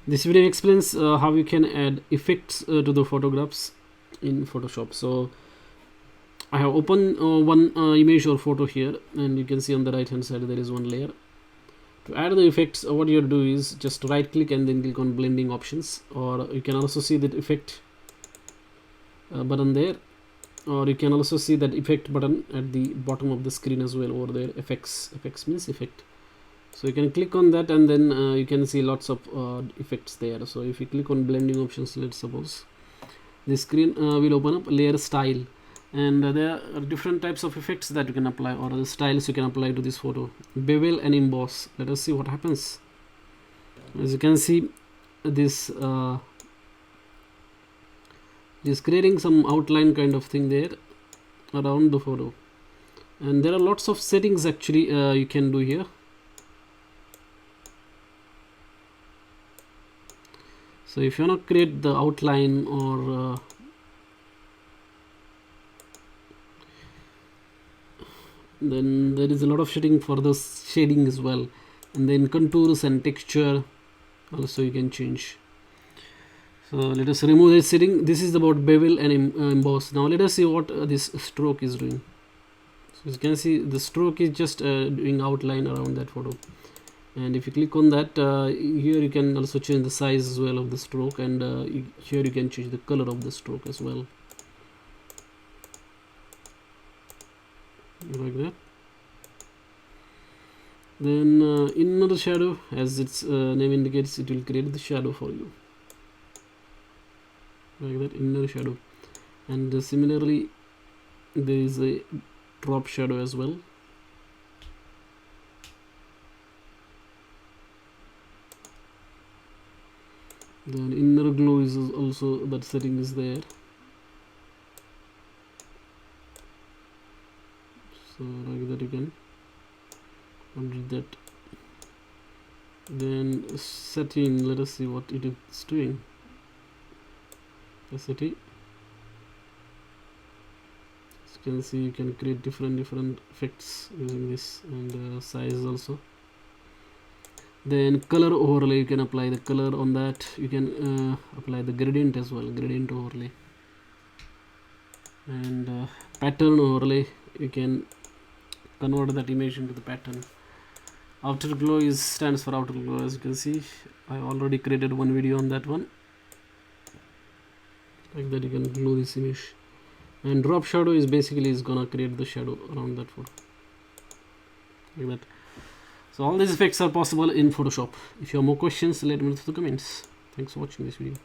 This video explains how you can add effects to the photographs in Photoshop. So I have opened one image or photo here, and you can see on the right hand side there is one layer. To add the effects, what you do is just right click and then click on blending options, or you can also see that effect button there, or you can also see that effect button at the bottom of the screen as well over there. Effects means effect. So you can click on that, and then you can see lots of effects there. So if you click on blending options, let's suppose the screen will open up layer style, and there are different types of effects that you can apply, or the styles you can apply to this photo. Bevel and emboss. Let us see what happens. As you can see, this is creating some outline kind of thing there around the photo, and there are lots of settings actually you can do here. So if you want to create the outline, or then there is a lot of shading for the shading as well, and then contours and texture also you can change. So let us remove this setting. This is about bevel and emboss. Now let us see what this stroke is doing. So you can see the stroke is just doing outline around that photo, and if you click on that, here you can also change the size as well of the stroke, and here you can change the color of the stroke as well, like that. Then inner shadow, as its name indicates, it will create the shadow for you, like that, inner shadow. And similarly there is a drop shadow as well. Then inner glow is also, that setting is there. So like that you can do that. Then setting, let us see what it is doing. Opacity. As you can see, you can create different effects using this, and size also. Then color overlay, you can apply the color on that. You can apply the gradient as well, gradient overlay. And pattern overlay, you can convert that image into the pattern. Outer glow stands for outer glow. As you can see, I already created one video on that one. Like that, you can glow this image. And drop shadow is basically gonna create the shadow around that photo, like that. So all these effects are possible in Photoshop. If you have more questions, let me know in the comments. Thanks for watching this video.